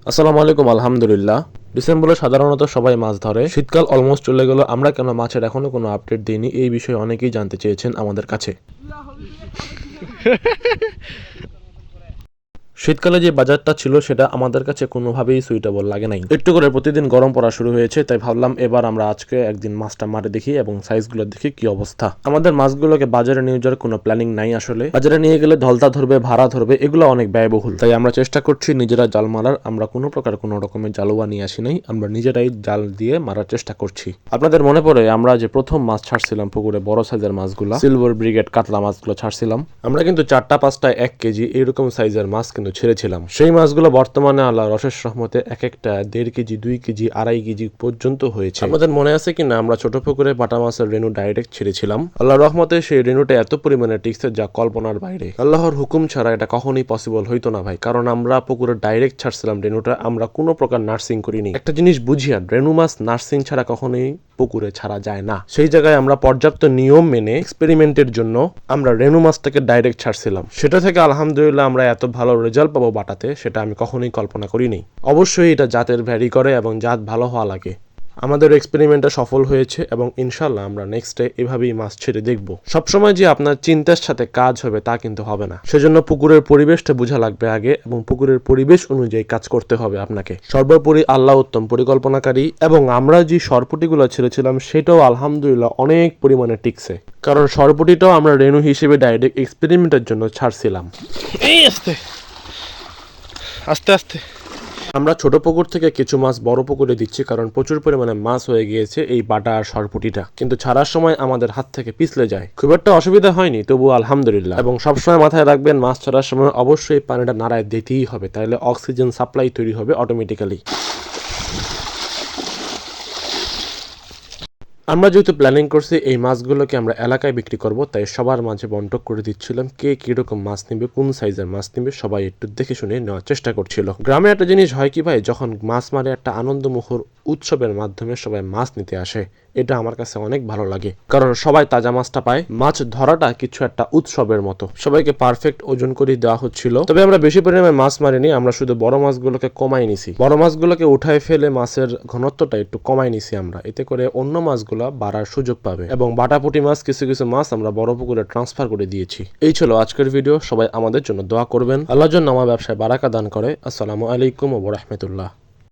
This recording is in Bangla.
আসসালামু আলাইকুম। আলহামদুলিল্লাহ। ডিসেম্বরে সাধারণত সবাই মাছ ধরে। শীতকাল অলমোস্ট চলে গেল, আমরা কেন মাছের এখনো কোনো আপডেট দিইনি, এই বিষয়ে অনেকেই জানতে চেয়েছেন আমাদের কাছে। শীতকালে যে বাজারটা ছিল সেটা আমাদের কাছে কোনোভাবেই সুইটেবল লাগে নাই। একটু করে প্রতিদিন গরম পড়া শুরু হয়েছে, তাই ভাবলাম এবার আমরা আজকে একদিন মাছটা মারে দেখি এবং সাইজগুলো দেখি কি অবস্থা। আমাদের মাছগুলোকে বাজারে নিয়ে যাওয়ার কোনো প্ল্যানিং নাই আসলে। বাজারে নিয়ে গেলে ধলতা ধরবে, ভাড়া ধরবে, এগুলো অনেক ব্যয়বহুল। তাই আমরা চেষ্টা করছি নিজেরা জাল মারার। আমরা কোনো প্রকার কোনো রকমের জালুয়া নিয়ে আসি নাই, আমরা নিজেরাই জাল দিয়ে মারার চেষ্টা করছি। আপনাদের মনে পড়ে আমরা যে প্রথম মাছ ছাড়ছিলাম পুকুরে, বড় সাইজের মাছগুলো, সিলভার ব্রিগেড কাতলা মাছগুলো ছাড়ছিলাম। আমরা কিন্তু 4টা-5টা 1 কেজি এরকম সাইজের মাছ কিন্তু ছেড়েছিলাম। সেই মাছগুলো বর্তমানে আল্লাহর অশেষ রহমতে এক একটা 1.5 কেজি, 2 কেজি, 2.5 কেজি পর্যন্ত হয়েছে। আমাদের মনে আছে কিনা আমরা ছোট পুকুরে বাটা মাছের রেনু ডাইরেক্ট ছেড়েছিলাম। আল্লাহর রহমতে সেই রেনুটা এত পরিমাণে টিকছে যা কল্পনার বাইরে। আল্লাহর হুকুম ছাড়া এটা কখনোই পসিবল হইতো না ভাই, কারণ আমরা পুকুরে ডাইরেক্ট ছাড়ছিলাম রেনুটা, আমরা কোনো প্রকার নার্সিং করিনি। একটা জিনিস বুঝিয়ান, রেনু মাছ নার্সিং ছাড়া কখনোই পুকুরে ছাড়া যায় না। সেই জায়গায় আমরা পর্যাপ্ত নিয়ম মেনে এক্সপেরিমেন্টের জন্য আমরা রেনু মাছটাকে ডাইরেক্ট ছাড়ছিলাম। সেটা থেকে আলহামদুলিল্লাহ আমরা এত ভালো রেজাল্ট পাবো বাটাতে, সেটা আমি কখনোই কল্পনা করিনি। অবশ্যই এটা জাতের ভ্যারি করে এবং জাত ভালো হওয়া লাগে। আমাদের এক্সপেরিমেন্টটা সফল হয়েছে এবং ইনশাল্লাহ আমরা নেক্সটে এভাবেই মাছ ছেড়ে দেখব। সবসময় যে আপনার চিন্তার সাথে কাজ হবে তা কিন্তু হবে না। সেজন্য পুকুরের পরিবেশটা বোঝা লাগবে আগে, এবং পুকুরের পরিবেশ অনুযায়ী কাজ করতে হবে আপনাকে। সর্বোপরি আল্লাহ উত্তম পরিকল্পনাকারী, এবং আমরা যে সরপুটিগুলো ছেড়েছিলাম সেটাও আলহামদুলিল্লাহ অনেক পরিমাণে টিকছে, কারণ সরপুটিটাও আমরা রেনু হিসেবে ডাইরেক্ট এক্সপেরিমেন্টের জন্য ছাড়ছিলাম। এই আস্তে আস্তে আস্তে আমরা ছোট পুকুর থেকে কিছু মাছ বড় পুকুরে দিচ্ছি, কারণ প্রচুর পরিমাণে মাছ হয়ে গিয়েছে এই বাটা আর সরপুটিটা, কিন্তু ছাড়ার সময় আমাদের হাত থেকে পিছলে যায়। খুব একটা অসুবিধা হয়নি, তবু আলহামদুলিল্লাহ। এবং সবসময় মাথায় রাখবেন, মাছ ছাড়ার সময় অবশ্যই পানিটা নাড়ায় দিতেই হবে, তাহলে অক্সিজেন সাপ্লাই তৈরি হবে অটোমেটিক্যালি। আমরা যেহেতু প্ল্যানিং করছি এই মাছগুলোকে আমরা এলাকায় বিক্রি করব, তাই সবার মাঝে বন্টন করে দিচ্ছিলাম। কে কিরকম মাছ নিবে, কোন সাইজের মাছ নিবে, সবাই একটু দেখে শুনে নেওয়ার চেষ্টা করছিল। গ্রামে একটা জিনিস হয় কি ভাই, যখন মাছ মারে একটা আনন্দমুখর উৎসবের মাধ্যমে সবাই মাছ নিতে আসে, এটা আমার কাছে অনেক ভালো লাগে, কারণ সবাই তাজা মাছটা পায়। মাছ ধরাটা কিছু একটা উৎসবের মতো, সবাইকে পারফেক্ট ওজন করে দেওয়া হচ্ছিল। তবে আমরা বেশি পরিমাণে মাছ মারিনি, আমরা শুধু বড় মাছগুলোকে কমাই নিছি। বড় মাছগুলোকে উঠায় ফেলে মাছের ঘনত্বটা একটু কমাই নিছি আমরা, এতে করে অন্য মাছগুলো বাড়ার সুযোগ পাবে। এবং বাটাপুটি মাছ, কিছু কিছু মাছ আমরা বড় পুকুরে ট্রান্সফার করে দিয়েছি। এই ছিল আজকের ভিডিও। সবাই আমাদের জন্য দোয়া করবেন, আল্লাহর জন্য আমার ব্যবসায় বারাকা দান করে। আসসালামু আলাইকুম ওয়া রাহমাতুল্লাহ।